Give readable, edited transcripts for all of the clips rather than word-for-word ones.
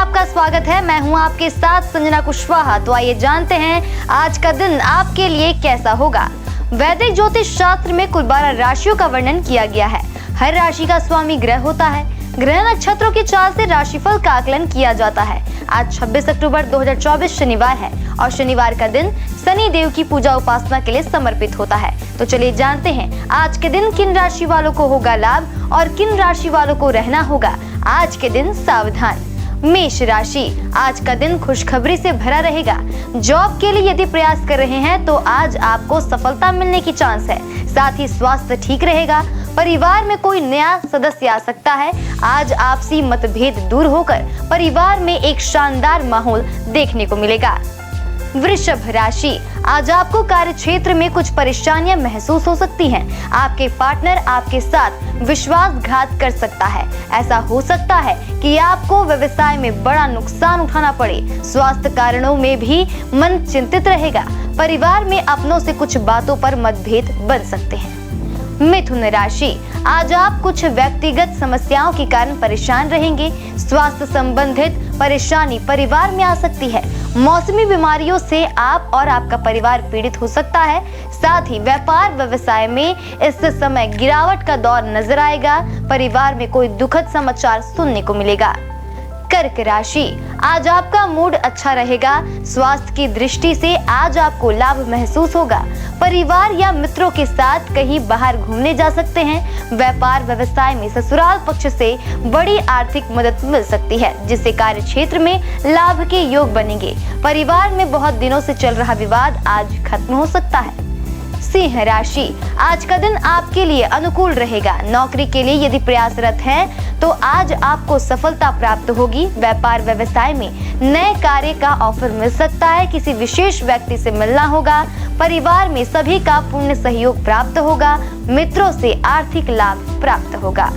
आपका स्वागत है। मैं हूं आपके साथ संजना कुशवाहा। तो आइए जानते हैं आज का दिन आपके लिए कैसा होगा। वैदिक ज्योतिष शास्त्र में कुल 12 राशियों का वर्णन किया गया है। हर राशि का स्वामी ग्रह होता है। ग्रह नक्षत्रों की चाल से राशिफल का आकलन किया जाता है। आज 26 अक्टूबर 2024 शनिवार है और शनिवार का दिन शनि देव की पूजा उपासना के लिए समर्पित होता है। तो चलिए जानते हैं आज के दिन किन राशि वालों को होगा लाभ और किन राशि वालों को रहना होगा आज के दिन सावधान। मेष राशि, आज का दिन खुशखबरी से भरा रहेगा। जॉब के लिए यदि प्रयास कर रहे हैं तो आज आपको सफलता मिलने की चांस है। साथ ही स्वास्थ्य ठीक रहेगा। परिवार में कोई नया सदस्य आ सकता है। आज आपसी मतभेद दूर होकर परिवार में एक शानदार माहौल देखने को मिलेगा। वृषभ राशि, आज आपको कार्य क्षेत्र में कुछ परेशानियां महसूस हो सकती हैं। आपके पार्टनर आपके साथ विश्वासघात कर सकता है। ऐसा हो सकता है कि आपको व्यवसाय में बड़ा नुकसान उठाना पड़े। स्वास्थ्य कारणों में भी मन चिंतित रहेगा। परिवार में अपनों से कुछ बातों पर मतभेद बन सकते हैं। मिथुन राशि, आज आप कुछ व्यक्तिगत समस्याओं के कारण परेशान रहेंगे। स्वास्थ्य संबंधित परेशानी परिवार में आ सकती है। मौसमी बीमारियों से आप और आपका परिवार पीड़ित हो सकता है। साथ ही व्यापार व्यवसाय में इस समय गिरावट का दौर नजर आएगा। परिवार में कोई दुखद समाचार सुनने को मिलेगा। कर्क राशि, आज आपका मूड अच्छा रहेगा। स्वास्थ्य की दृष्टि से आज आपको लाभ महसूस होगा। परिवार या मित्रों के साथ कहीं बाहर घूमने जा सकते हैं। व्यापार व्यवसाय में ससुराल पक्ष से बड़ी आर्थिक मदद मिल सकती है, जिससे कार्य क्षेत्र में लाभ के योग बनेंगे। परिवार में बहुत दिनों से चल रहा विवाद आज खत्म हो सकता है। सिंह राशि, आज का दिन आपके लिए अनुकूल रहेगा। नौकरी के लिए यदि प्रयासरत हैं तो आज आपको सफलता प्राप्त होगी। व्यापार व्यवसाय में नए कार्य का ऑफर मिल सकता है। किसी विशेष व्यक्ति से मिलना होगा। परिवार में सभी का पूर्ण सहयोग प्राप्त होगा। मित्रों से आर्थिक लाभ प्राप्त होगा।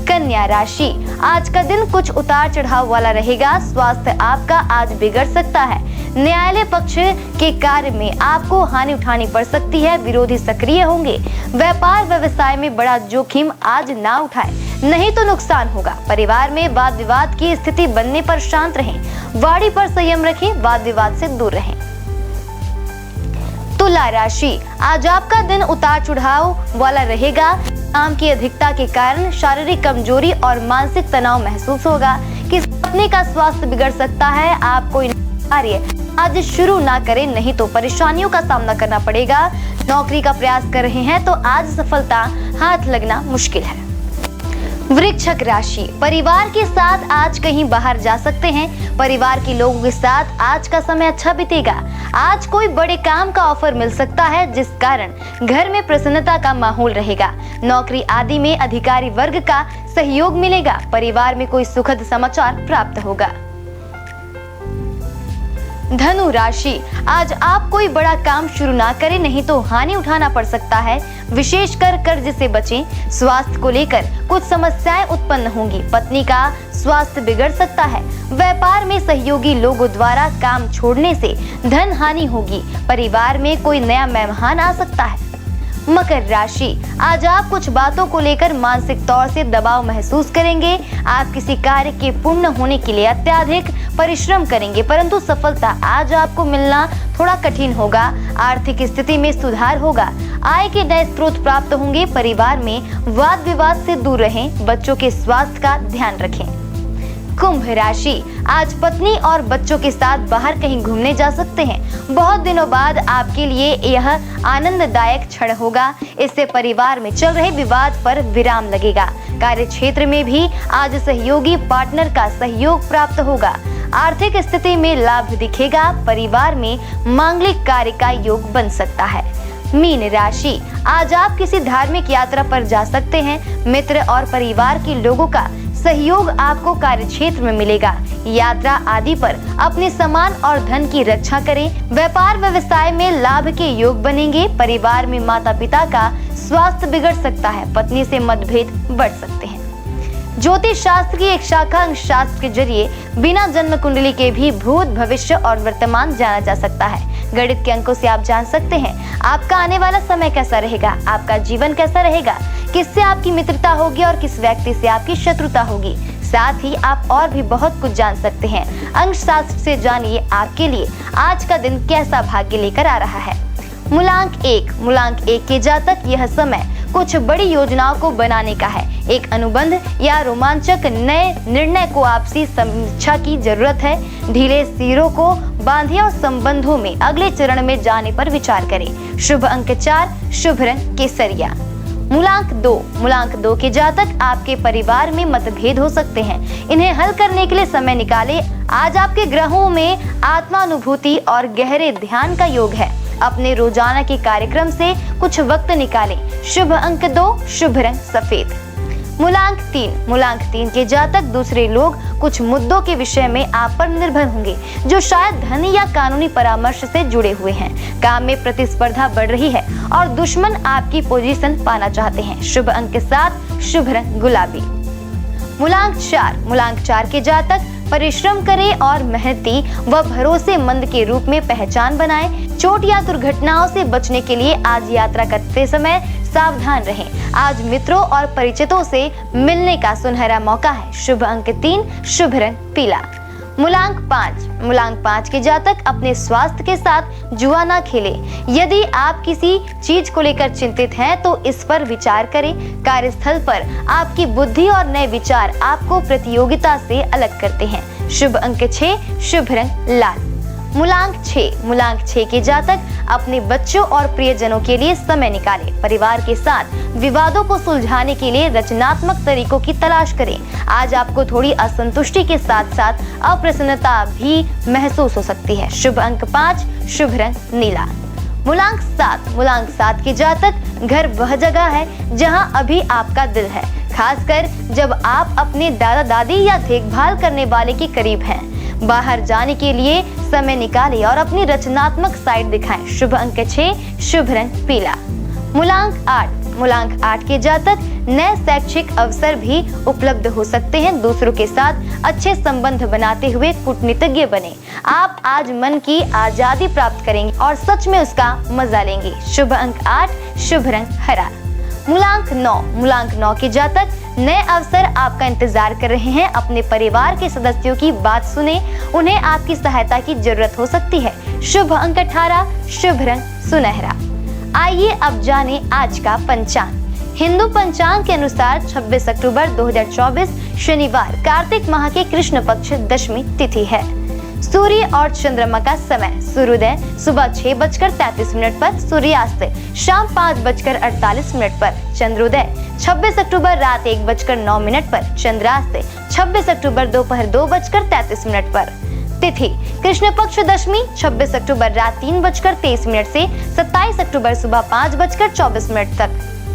कन्या राशि, आज का दिन कुछ उतार चढ़ाव वाला रहेगा। स्वास्थ्य आपका आज बिगड़ सकता है। न्यायालय पक्ष के कार्य में आपको हानि उठानी पड़ सकती है। विरोधी सक्रिय होंगे। व्यापार व्यवसाय में बड़ा जोखिम आज ना उठाए, नहीं तो नुकसान होगा। परिवार में वाद विवाद की स्थिति बनने पर शांत रहें। वाणी पर संयम रखें। वाद विवाद से दूर रहें। तुला राशि, आज आपका दिन उतार चढ़ाव वाला रहेगा। काम की अधिकता के कारण शारीरिक कमजोरी और मानसिक तनाव महसूस होगा। किसी अपने का स्वास्थ्य बिगड़ सकता है। आप कोई कार्य आज शुरू ना करें, नहीं तो परेशानियों का सामना करना पड़ेगा। नौकरी का प्रयास कर रहे हैं तो आज सफलता हाथ लगना मुश्किल है। वृश्चिक राशि, परिवार के साथ आज कहीं बाहर जा सकते हैं। परिवार के लोगों के साथ आज का समय अच्छा बीतेगा। आज कोई बड़े काम का ऑफर मिल सकता है, जिस कारण घर में प्रसन्नता का माहौल रहेगा। नौकरी आदि में अधिकारी वर्ग का सहयोग मिलेगा। परिवार में कोई सुखद समाचार प्राप्त होगा। धनु राशि, आज आप कोई बड़ा काम शुरू ना करें, नहीं तो हानि उठाना पड़ सकता है। विशेषकर कर्ज से बचें। स्वास्थ्य को लेकर कुछ समस्याएं उत्पन्न होंगी। पत्नी का स्वास्थ्य बिगड़ सकता है। व्यापार में सहयोगी लोगों द्वारा काम छोड़ने से धन हानि होगी। परिवार में कोई नया मेहमान आ सकता है। मकर राशि, आज आप कुछ बातों को लेकर मानसिक तौर से दबाव महसूस करेंगे। आप किसी कार्य के पूर्ण होने के लिए अत्यधिक परिश्रम करेंगे, परंतु सफलता आज आपको मिलना थोड़ा कठिन होगा। आर्थिक स्थिति में सुधार होगा। आय के नए स्रोत प्राप्त होंगे। परिवार में वाद विवाद से दूर रहें। बच्चों के स्वास्थ्य का ध्यान रखें। कुंभ राशि, आज पत्नी और बच्चों के साथ बाहर कहीं घूमने जा सकते हैं। बहुत दिनों बाद आपके लिए यह आनंददायक क्षण होगा। इससे परिवार में चल रहे विवाद पर विराम लगेगा। कार्य क्षेत्र में भी आज सहयोगी पार्टनर का सहयोग प्राप्त होगा। आर्थिक स्थिति में लाभ दिखेगा। परिवार में मांगलिक कार्य का योग बन सकता है। मीन राशि, आज आप किसी धार्मिक यात्रा पर जा सकते हैं। मित्र और परिवार के लोगों का सहयोग आपको कार्य क्षेत्र में मिलेगा। यात्रा आदि पर अपने सामान और धन की रक्षा करें। व्यापार व्यवसाय में लाभ के योग बनेंगे। परिवार में माता पिता का स्वास्थ्य बिगड़ सकता है। पत्नी से मतभेद बढ़ सकते हैं। ज्योतिष शास्त्र की एक शाखा अंक शास्त्र के जरिए बिना जन्म कुंडली के भी भूत, भविष्य और वर्तमान जाना जा सकता है। गणित के अंकों से आप जान सकते हैं आपका आने वाला समय कैसा रहेगा, आपका जीवन कैसा रहेगा, किससे आपकी मित्रता होगी और किस व्यक्ति से आपकी शत्रुता होगी। साथ ही आप और भी बहुत कुछ जान सकते हैं। अंक शास्त्र से जानिए आपके लिए आज का दिन कैसा भाग्य लेकर आ रहा है। मूलांक 1 के जातक यह समय कुछ बड़ी योजनाओं को बनाने का है। एक अनुबंध या रोमांचक नए निर्णय को आपसी समीक्षा की जरूरत है। ढीले सिरों को बांधिए और संबंधों में अगले चरण में जाने पर विचार करें। शुभ अंक 4, शुभ रंग केसरिया। मूलांक 2 के जातक आपके परिवार में मतभेद हो सकते हैं। इन्हें हल करने के लिए समय निकालें। आज आपके ग्रहों में आत्मानुभूति और गहरे ध्यान का योग है। अपने रोजाना के कार्यक्रम से कुछ वक्त निकालें। शुभ अंक 2, शुभ रंग सफेद। मूलांक 3 के जातक दूसरे लोग कुछ मुद्दों के विषय में आप पर निर्भर होंगे जो शायद धन या कानूनी परामर्श से जुड़े हुए हैं। काम में प्रतिस्पर्धा बढ़ रही है और दुश्मन आपकी पोजीशन पाना चाहते हैं। शुभ अंक 7, शुभ रंग गुलाबी। मूलांक 4 के जातक परिश्रम करें और मेहनती व भरोसेमंद के रूप में पहचान बनाएं। चोट या दुर्घटनाओं से बचने के लिए आज यात्रा करते समय सावधान रहें। आज मित्रों और परिचितों से मिलने का सुनहरा मौका है। शुभ अंक 3, शुभ रंग पीला। मूलांक 5 के जातक अपने स्वास्थ्य के साथ जुआ ना खेलें। यदि आप किसी चीज को लेकर चिंतित हैं तो इस पर विचार करें। कार्यस्थल पर आपकी बुद्धि और नए विचार आपको प्रतियोगिता से अलग करते हैं। शुभ अंक 6, शुभ रंग लाल। मूलांक 6 के जातक अपने बच्चों और प्रियजनों के लिए समय निकालें। परिवार के साथ विवादों को सुलझाने के लिए रचनात्मक तरीकों की तलाश करें। आज आपको थोड़ी असंतुष्टि के साथ साथ अप्रसन्नता भी महसूस हो सकती है। शुभ अंक 5, शुभ रंग नीला। मूलांक 7 के जातक घर वह जगह है जहां अभी आपका दिल है, खासकर जब आप अपने दादा दादी या देखभाल करने वाले के करीब हैं। बाहर जाने के लिए समय निकालें और अपनी रचनात्मक साइड दिखाएं। शुभ अंक 6, शुभ रंग पीला। मूलांक 8 के जातक नए शैक्षिक अवसर भी उपलब्ध हो सकते हैं। दूसरों के साथ अच्छे संबंध बनाते हुए कूटनीतिज्ञ बने। आप आज मन की आजादी प्राप्त करेंगे और सच में उसका मजा लेंगे। शुभ अंक 8, शुभ रंग हरा। मूलांक 9 के जातक नए अवसर आपका इंतजार कर रहे हैं। अपने परिवार के सदस्यों की बात सुने, उन्हें आपकी सहायता की जरूरत हो सकती है। शुभ अंक 18, शुभ रंग सुनहरा। आइए अब जाने आज का पंचांग। हिंदू पंचांग के अनुसार 26 अक्टूबर 2024 शनिवार कार्तिक माह के कृष्ण पक्ष दशमी तिथि है। सूर्य और चंद्रमा का समय सूर्योदय सुबह 6:33 पर, सूर्यास्त शाम 5:48 पर, चंद्रोदय 26 अक्टूबर रात 1:09 पर, चंद्रास्त 26 अक्टूबर दोपहर 2:33 पर। तिथि कृष्ण पक्ष दशमी 26 अक्टूबर रात 3:23 से 27 अक्टूबर सुबह 5:24 तक।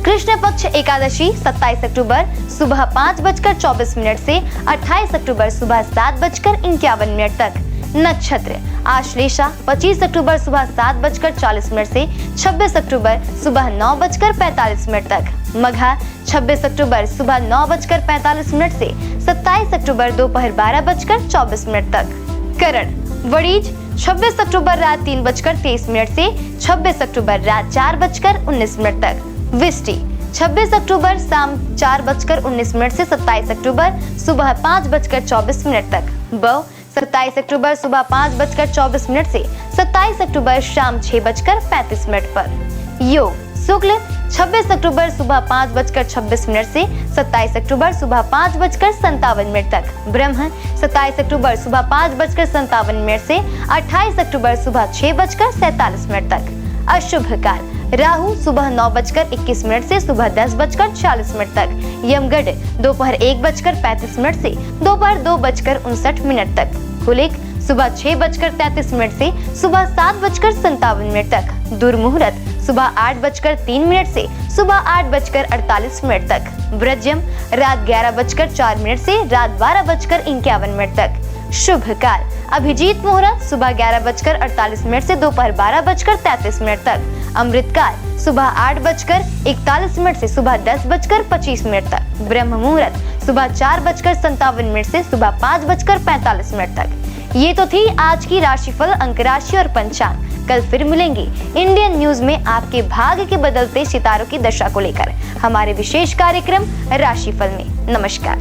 कृष्ण पक्ष एकादशी 27 अक्टूबर सुबह 5:24 से 28 अक्टूबर सुबह 7:51 तक। नक्षत्र आश्लेषा 25 अक्टूबर सुबह 7:40 से 26 अक्टूबर सुबह 9:45 तक। मघा 26 अक्टूबर सुबह 9:45 से 27 अक्टूबर दोपहर 12:24 तक। करण वणिज 26 अक्टूबर रात 3:23 से 26 अक्टूबर रात 4:19 तक। विष्टि 26 अक्टूबर शाम 4:19 से 27 अक्टूबर सुबह 5:24 तक। बव 27 अक्टूबर सुबह 5:24 से 27 अक्टूबर शाम 6:35 पर। योग शुक्ल 26 अक्टूबर सुबह 5:26 से 27 अक्टूबर सुबह 5:57 तक। ब्रह्म 27 अक्टूबर सुबह 5:57 से 28 अक्टूबर सुबह 6:47 तक। अशुभ काल राहु सुबह 9:21 से सुबह 10:40 तक। यमगढ़ दोपहर 1:35 से दोपहर 2:59 तक। कुलिक सुबह 6:33 से सुबह 7:57 तक। दुर्मुहूर्त सुबह 8:03 से सुबह 8:48 तक। व्रजम रात 11:04 से रात 12:51 तक। शुभ काल अभिजीत मुहूर्त सुबह 11:48 से दोपहर 12:33 तक। अमृत काल सुबह 8:41 से सुबह 10:25 तक। ब्रह्म मुहूर्त सुबह 4:57 से सुबह 5:45 तक। ये तो थी आज की राशिफल, अंक राशि और पंचांग। कल फिर मिलेंगे इंडियन न्यूज में आपके भाग्य के बदलते सितारों की दशा को लेकर हमारे विशेष कार्यक्रम राशिफल में। नमस्कार।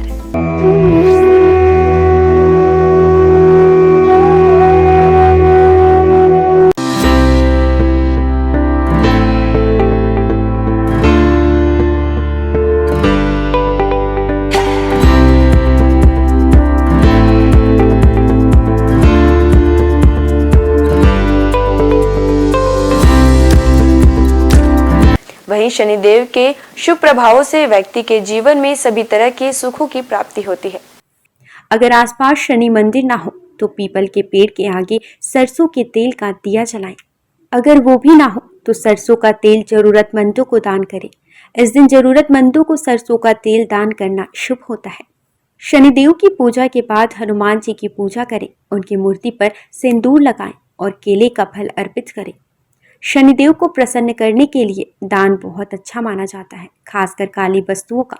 वहीं शनिदेव के शुभ प्रभावों से व्यक्ति के जीवन में सभी तरह के सुखों की प्राप्ति होती है। अगर आसपास शनि मंदिर ना हो तो पीपल के पेड़ के आगे सरसों के तेल का दिया जलाएं। अगर वो भी ना हो तो सरसों का तेल जरूरतमंदों को दान करें। इस दिन जरूरतमंदों को सरसों का तेल दान करना शुभ होता है। शनिदेव की पूजा के बाद हनुमान जी की पूजा करें, उनकी मूर्ति पर सिंदूर लगाएं और केले का फल अर्पित करें। शनिदेव को प्रसन्न करने के लिए दान बहुत अच्छा माना जाता है, खासकर काली वस्तुओं का।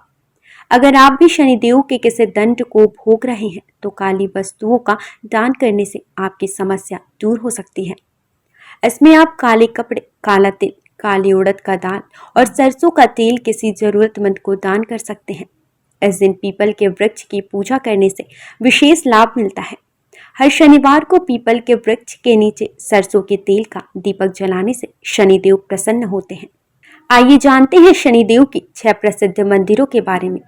अगर आप भी शनिदेव के किसी दंड को भोग रहे हैं तो काली वस्तुओं का दान करने से आपकी समस्या दूर हो सकती है। इसमें आप काले कपड़े, काला तिल, काली उड़द का दाल और सरसों का तेल किसी जरूरतमंद को दान कर सकते हैं। इस दिन पीपल के वृक्ष की पूजा करने से विशेष लाभ मिलता है। हर शनिवार को पीपल के वृक्ष के नीचे सरसों के तेल का दीपक जलाने से शनिदेव प्रसन्न होते हैं। आइए जानते हैं शनिदेव के 6 प्रसिद्ध मंदिरों के बारे में।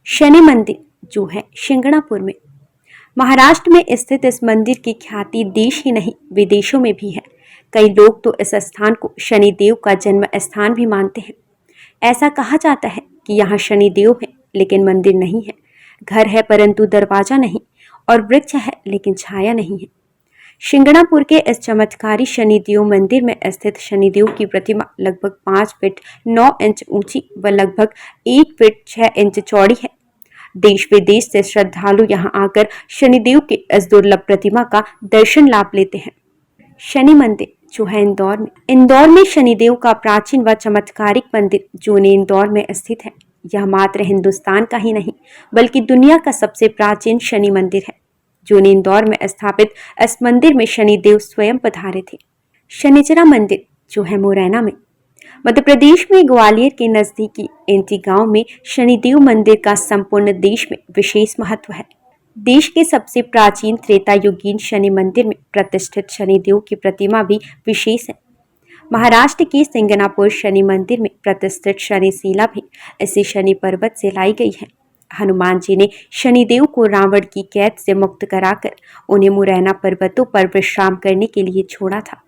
शनि मंदिर जो है शिंगणापुर में। महाराष्ट्र में स्थित इस मंदिर की ख्याति देश ही नहीं विदेशों में भी है। कई लोग तो इस स्थान को शनिदेव का जन्म स्थान भी मानते हैं। ऐसा कहा जाता है कि यहाँ शनिदेव है लेकिन मंदिर नहीं है, घर है परंतु दरवाजा नहीं, और वृक्ष है लेकिन छाया नहीं है। शिंगणापुर के इस चमत्कारी शनिदेव मंदिर में स्थित शनिदेव की प्रतिमा लगभग 5 फीट 9 इंच ऊंची व लगभग 1 फीट 6 इंच चौड़ी है। देश विदेश से श्रद्धालु यहाँ आकर शनिदेव के इस दुर्लभ प्रतिमा का दर्शन लाभ लेते हैं। शनि मंदिर जो है इंदौर में शनिदेव का प्राचीन व चमत्कारिक मंदिर जो इंदौर में स्थित है। यह मात्र हिंदुस्तान का ही नहीं बल्कि दुनिया का सबसे प्राचीन शनि मंदिर है। जो इंदौर में स्थापित इस मंदिर में शनिदेव स्वयं पधारे थे। शनिचरा मंदिर जो है मुरैना में। मध्य प्रदेश में ग्वालियर के नजदीकी एंटी गांव में शनिदेव मंदिर का संपूर्ण देश में विशेष महत्व है। देश के सबसे प्राचीन त्रेता युगीन शनि मंदिर में प्रतिष्ठित शनिदेव की प्रतिमा भी विशेष है। महाराष्ट्र के सिंगनापुर शनि मंदिर में प्रतिष्ठित शनिशिला भी इसी शनि पर्वत से लाई गई है। हनुमान जी ने शनिदेव को रावण की कैद से मुक्त कराकर उन्हें मुरैना पर्वतों पर विश्राम करने के लिए छोड़ा था,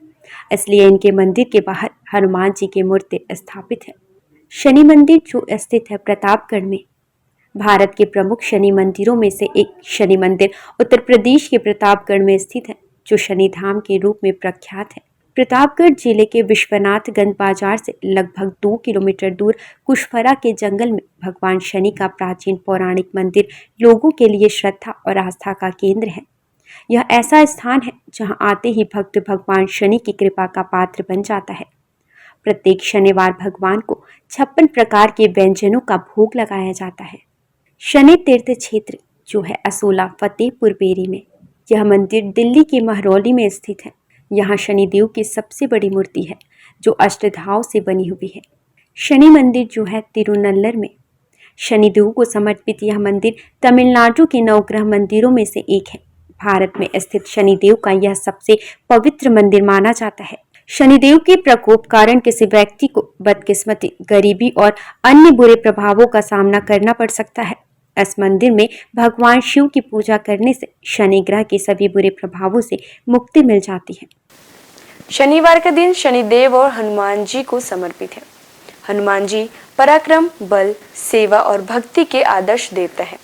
इसलिए इनके मंदिर के बाहर हनुमान जी की मूर्ति स्थापित है। शनि मंदिर जो स्थित है प्रतापगढ़ में। भारत के प्रमुख शनि मंदिरों में से एक शनि मंदिर उत्तर प्रदेश के प्रतापगढ़ में स्थित है, जो शनिधाम के रूप में प्रख्यात है। प्रतापगढ़ जिले के विश्वनाथगंज बाजार से लगभग 2 किलोमीटर दूर कुशफरा के जंगल में भगवान शनि का प्राचीन पौराणिक मंदिर लोगों के लिए श्रद्धा और आस्था का केंद्र है। यह ऐसा स्थान है जहां आते ही भक्त भगवान शनि की कृपा का पात्र बन जाता है। प्रत्येक शनिवार भगवान को 56 प्रकार के व्यंजनों का भोग लगाया जाता है। शनि तीर्थ क्षेत्र जो है असोला फतेहपुर बेरी में। यह मंदिर दिल्ली के महरौली में स्थित है। यहाँ शनिदेव की सबसे बड़ी मूर्ति है जो अष्टधाव से बनी हुई है। शनि मंदिर जो है तिरुनल्लर में। शनिदेव को समर्पित यह मंदिर तमिलनाडु के नवग्रह मंदिरों में से एक है। भारत में स्थित शनिदेव का यह सबसे पवित्र मंदिर माना जाता है। शनिदेव के प्रकोप कारण किसी व्यक्ति को बदकिस्मती, गरीबी और अन्य बुरे प्रभावों का सामना करना पड़ सकता है। इस मंदिर में भगवान शिव की पूजा करने से शनि ग्रह के सभी बुरे प्रभावों से मुक्ति मिल जाती है। शनिवार का दिन शनिदेव और हनुमान जी को समर्पित है। हनुमान जी पराक्रम, बल, सेवा और भक्ति के आदर्श देवता है।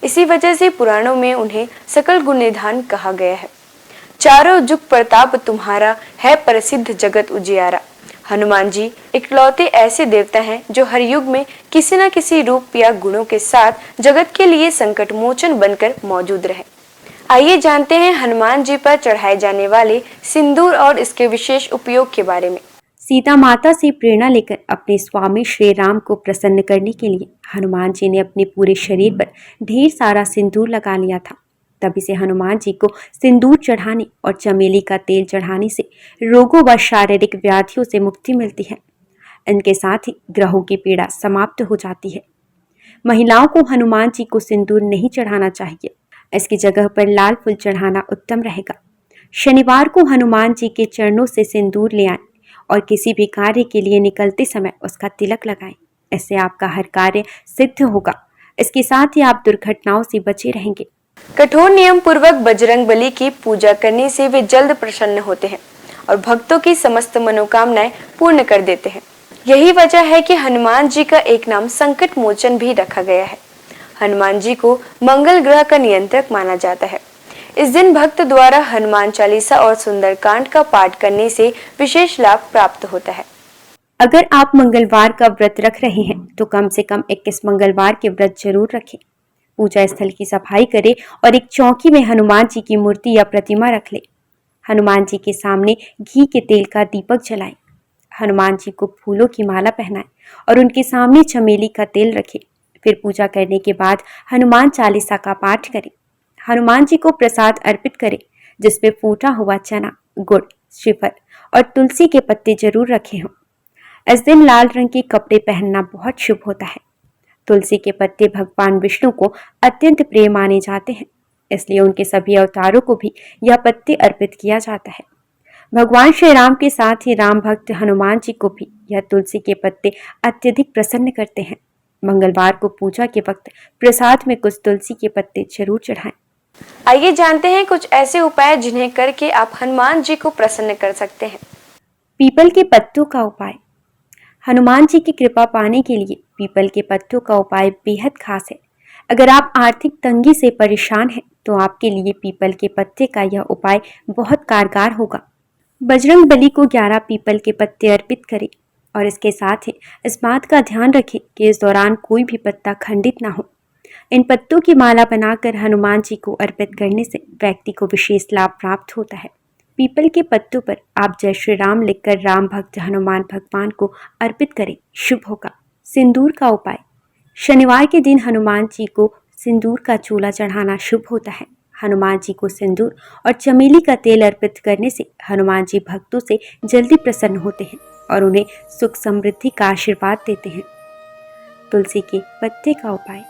इसी वजह से पुराणों में उन्हें सकल गुण निधान कहा गया है। चारों जुग प्रताप तुम्हारा है, प्रसिद्ध जगत उजियारा। हनुमान जी इकलौते ऐसे देवता हैं जो हर युग में किसी न किसी रूप या गुणों के साथ जगत के लिए संकट मोचन बनकर मौजूद रहे। आइए जानते हैं हनुमान जी पर चढ़ाए जाने वाले सिंदूर और इसके विशेष उपयोग के बारे में। सीता माता से प्रेरणा लेकर अपने स्वामी श्री राम को प्रसन्न करने के लिए हनुमान जी ने अपने पूरे शरीर पर ढेर सारा सिंदूर लगा लिया था। तभी से हनुमान जी को सिंदूर चढ़ाने और चमेली का तेल चढ़ाने से रोगों व शारीरिक व्याधियों से मुक्ति मिलती है। इनके साथ ही ग्रहों की पीड़ा समाप्त हो जाती है। महिलाओं को हनुमान जी को सिंदूर नहीं चढ़ाना चाहिए, इसकी जगह पर लाल फूल चढ़ाना उत्तम रहेगा। शनिवार को हनुमान जी के चरणों से सिंदूर ले आएं और किसी भी कार्य के लिए निकलते समय उसका तिलक लगाएं। इससे आपका हर कार्य सिद्ध होगा। इसके साथ ही आप दुर्घटनाओं से बचे रहेंगे। कठोर नियम पूर्वक बजरंग बली की पूजा करने से वे जल्द प्रसन्न होते हैं और भक्तों की समस्त मनोकामनाएं पूर्ण कर देते हैं। यही वजह है कि हनुमान जी का एक नाम संकट मोचन भी रखा गया है। हनुमान जी को मंगल ग्रह का नियंत्रक माना जाता है। इस दिन भक्त द्वारा हनुमान चालीसा और सुंदरकांड का पाठ करने से विशेष लाभ प्राप्त होता है। अगर आप मंगलवार का व्रत रख रहे हैं तो कम से कम 21 मंगलवार के व्रत जरूर रखें। पूजा स्थल की सफाई करें और एक चौकी में हनुमान जी की मूर्ति या प्रतिमा रख ले। हनुमान जी के सामने घी के तेल का दीपक जलाएं। हनुमान जी को फूलों की माला पहनाएं और उनके सामने चमेली का तेल रखें। फिर पूजा करने के बाद हनुमान चालीसा का पाठ करें। हनुमान जी को प्रसाद अर्पित करें, जिसमें फूटा हुआ चना, गुड़, श्रीफल और तुलसी के पत्ते जरूर रखे हों। इस दिन लाल रंग के कपड़े पहनना बहुत शुभ होता है। तुलसी के पत्ते भगवान विष्णु को अत्यंत प्रिय माने जाते हैं, इसलिए उनके सभी अवतारों को भी यह पत्ते अर्पित किया जाता है। भगवान श्री राम के साथ ही राम भक्त हनुमान जी को भी यह तुलसी के पत्ते अत्यधिक प्रसन्न करते हैं। मंगलवार को पूजा के वक्त प्रसाद में कुछ तुलसी के पत्ते जरूर चढ़ाएं। आइए जानते हैं कुछ ऐसे उपाय जिन्हें करके आप हनुमान जी को प्रसन्न कर सकते हैं। पीपल के पत्तों का उपाय। हनुमान जी की कृपा पाने के लिए पीपल के पत्तों का उपाय बेहद खास है। अगर आप आर्थिक तंगी से परेशान हैं तो आपके लिए पीपल के पत्ते का यह उपाय बहुत कारगर होगा। बजरंग बली को 11 पीपल के पत्ते अर्पित करें और इसके साथ ही इस बात का ध्यान रखें कि इस दौरान कोई भी पत्ता खंडित ना हो। इन पत्तों की माला बनाकर हनुमान जी को अर्पित करने से व्यक्ति को विशेष लाभ प्राप्त होता है। पीपल के पत्तों पर आप जय श्री राम लिखकर राम भक्त हनुमान भगवान को अर्पित करें, शुभ होगा। सिंदूर का उपाय। शनिवार के दिन हनुमान जी को सिंदूर का चूल्हा चढ़ाना शुभ होता है। हनुमान जी को सिंदूर और चमेली का तेल अर्पित करने से हनुमान जी भक्तों से जल्दी प्रसन्न होते हैं और उन्हें सुख समृद्धि का आशीर्वाद देते हैं। तुलसी के पत्ते का उपाय।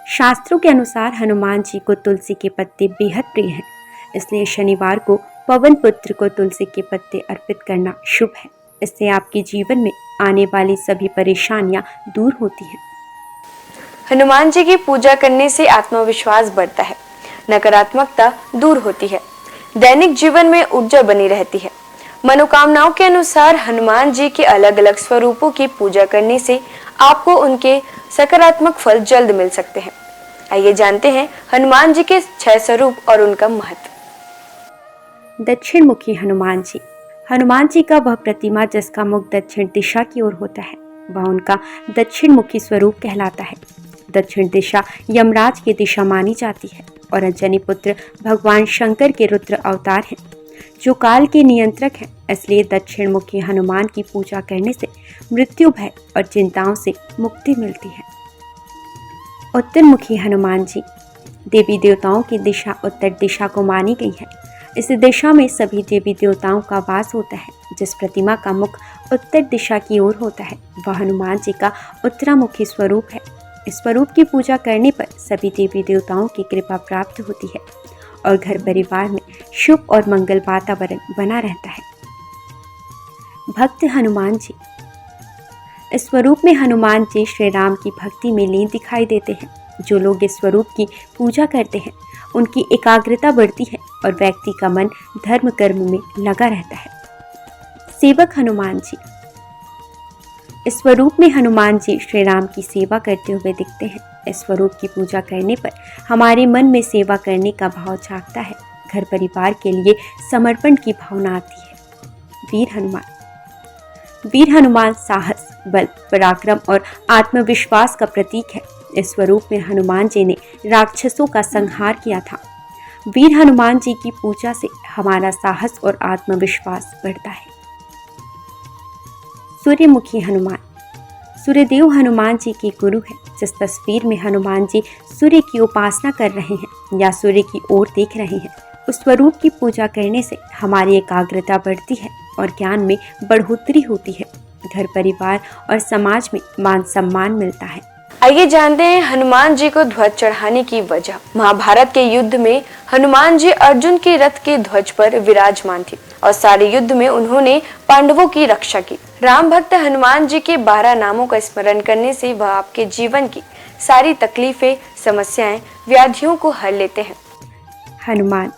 शास्त्रों के अनुसार हनुमान जी को तुलसी के पत्ते बेहद प्रिय हैं, इसलिए शनिवार को पवन पुत्र को तुलसी के पत्ते अर्पित करना शुभ है। इससे आपके जीवन में आने वाली सभी परेशानियां दूर होती हैं। हनुमान जी की पूजा करने से आत्मविश्वास बढ़ता है, नकारात्मकता दूर होती है, दैनिक जीवन में ऊर्जा बनी रहती है। मनोकामनाओं के अनुसार हनुमान जी के अलग अलग स्वरूपों की पूजा करने से आपको उनके सकारात्मक फल जल्द मिल सकते हैं। आइए जानते हैं हनुमान जी के 6 स्वरूप और उनका महत्व। दक्षिण मुखी हनुमान जी। हनुमान जी का वह प्रतिमा जिसका मुख दक्षिण दिशा की ओर होता है, वह उनका दक्षिण मुखी स्वरूप कहलाता है। दक्षिण दिशा यमराज की दिशा मानी जाती है और अंजनी पुत्र भगवान शंकर के रुद्र अवतार हैं, जो काल के नियंत्रक हैं। इसलिए दक्षिण मुखी हनुमान की पूजा करने से मृत्यु भय और चिंताओं से मुक्ति मिलती है। उत्तर मुखी हनुमान जी। देवी देवताओं की दिशा उत्तर दिशा को मानी गई है। इस दिशा में सभी देवी देवताओं का वास होता है। जिस प्रतिमा का मुख उत्तर दिशा की ओर होता है, वह हनुमान जी का उत्तरामुखी स्वरूप है। इस स्वरूप की पूजा करने पर सभी देवी देवताओं की कृपा प्राप्त होती है और घर परिवार में शुभ और मंगल वातावरण बना रहता है। भक्त हनुमान जी। इस स्वरूप में हनुमान जी श्री राम की भक्ति में लीन दिखाई देते हैं। जो लोग इस स्वरूप की पूजा करते हैं, उनकी एकाग्रता बढ़ती है और व्यक्ति का मन धर्म कर्म में लगा रहता है। सेवक हनुमान जी। इस स्वरूप में हनुमान जी श्री राम की सेवा करते हुए दिखते हैं। इस स्वरूप की पूजा करने पर हमारे मन में सेवा करने का भाव जागता है। घर परिवार के लिए समर्पण की भावना आती है। वीर हनुमान। वीर हनुमान साहस, बल, पराक्रम और आत्मविश्वास का प्रतीक है। इस स्वरूप में हनुमान जी ने राक्षसों का संहार किया था। वीर हनुमान जी की पूजा से हमारा साहस और आत्मविश्वास बढ़ता है। सूर्यमुखी हनुमान। सूर्यदेव हनुमान जी के गुरु हैं। जिस तस्वीर में हनुमान जी सूर्य की उपासना कर रहे हैं या सूर्य की ओर देख रहे हैं, उस स्वरूप की पूजा करने से हमारी एकाग्रता बढ़ती है और ज्ञान में बढ़ोतरी होती है। घर परिवार और समाज में मान सम्मान मिलता है। आइए जानते हैं हनुमान जी को ध्वज चढ़ाने की वजह। महाभारत के युद्ध में हनुमान जी अर्जुन के रथ के ध्वज पर विराजमान थे और सारे युद्ध में उन्होंने पांडवों की रक्षा की। राम भक्त हनुमान जी के 12 नामों का स्मरण करने से वह आपके जीवन की सारी तकलीफें, समस्याएं, व्याधियों को हर लेते हैं। हनुमान।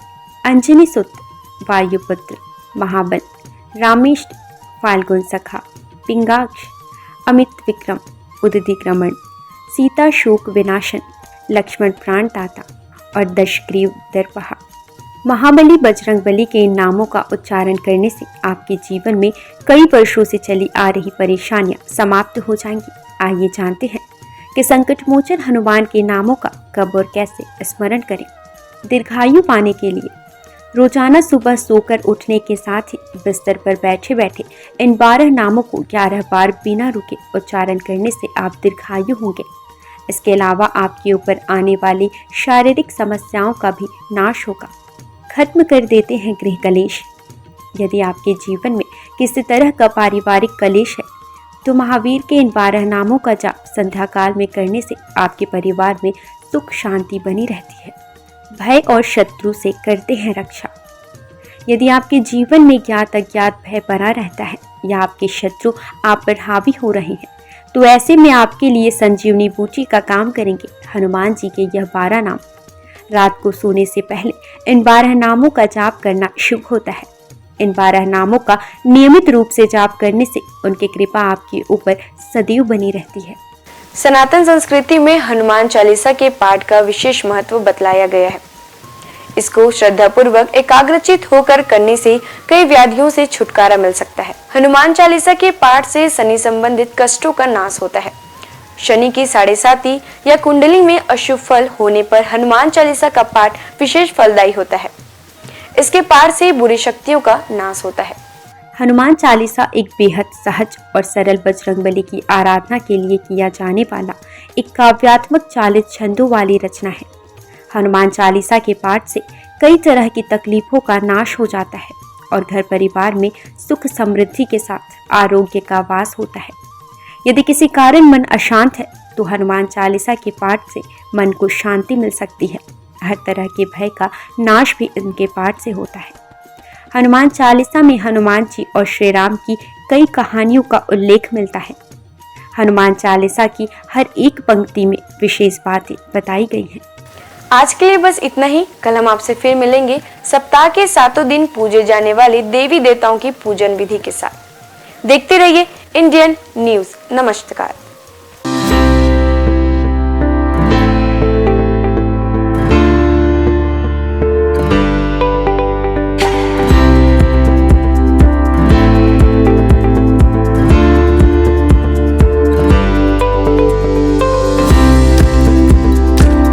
अंजनी सुत, वायुपुत्र, महाबल, रामेष्ट, फाल्गुन सखा, पिंगाक्ष, अमित विक्रम, उदितिक्रमण, सीता शोक विनाशन, लक्ष्मण प्राणदाता और दशग्रीव दर्पहा। महाबली बजरंगबली के इन नामों का उच्चारण करने से आपके जीवन में कई वर्षों से चली आ रही परेशानियां समाप्त हो जाएंगी। आइए जानते हैं कि संकट मोचन हनुमान के नामों का कब और कैसे स्मरण करें। दीर्घायु पाने के लिए रोजाना सुबह सोकर उठने के साथ ही बिस्तर पर बैठे बैठे इन 12 नामों को 11 बार बिना रुके उच्चारण करने से आप दीर्घायु होंगे। इसके अलावा आपके ऊपर आने वाली शारीरिक समस्याओं का भी नाश होगा। खत्म कर देते हैं गृह कलेश। यदि आपके जीवन में किसी तरह का पारिवारिक कलेश है तो महावीर के इन 12 नामों का जाप संध्या काल में करने से आपके परिवार में सुख शांति बनी रहती है। भय और शत्रु से करते हैं रक्षा। यदि आपके जीवन में ज्ञात अज्ञात भय बना रहता है या आपके शत्रु आप पर हावी हो रहे हैं तो ऐसे में आपके लिए संजीवनी बूटी का काम करेंगे हनुमान जी के यह 12 नाम। रात को सोने से पहले इन 12 नामों का जाप करना शुभ होता है। इन 12 नामों का नियमित रूप से जाप करने से उनकी कृपा आपके ऊपर सदैव बनी रहती है। सनातन संस्कृति में हनुमान चालीसा के पाठ का विशेष महत्व बतलाया गया है। इसको श्रद्धापूर्वक एकाग्रचित होकर करने से कई व्याधियों से छुटकारा मिल सकता है। हनुमान चालीसा के पाठ से शनि संबंधित कष्टों का नाश होता है। शनि की 7.5 या कुंडली में अशुभ फल होने पर हनुमान चालीसा का पाठ विशेष फलदायी होता है। इसके पाठ से बुरी शक्तियों का नाश होता है। हनुमान चालीसा एक बेहद सहज और सरल बजरंगबली की आराधना के लिए किया जाने वाला एक काव्यात्मक 40 छंदों वाली रचना है। हनुमान चालीसा के पाठ से कई तरह की तकलीफों का नाश हो जाता है और घर परिवार में सुख समृद्धि के साथ आरोग्य का वास होता है। यदि किसी कारण मन अशांत है तो हनुमान चालीसा के पाठ से मन को शांति मिल सकती है। हर तरह के भय का नाश भी इनके पाठ से होता है। हनुमान चालीसा में हनुमान जी और श्री राम की कई कहानियों का उल्लेख मिलता है। हनुमान चालीसा की हर एक पंक्ति में विशेष बातें बताई गई हैं। आज के लिए बस इतना ही। कल हम आपसे फिर मिलेंगे सप्ताह के 7 दिन पूजे जाने वाले देवी देवताओं की पूजन विधि के साथ। देखते रहिए इंडियन न्यूज। नमस्कार।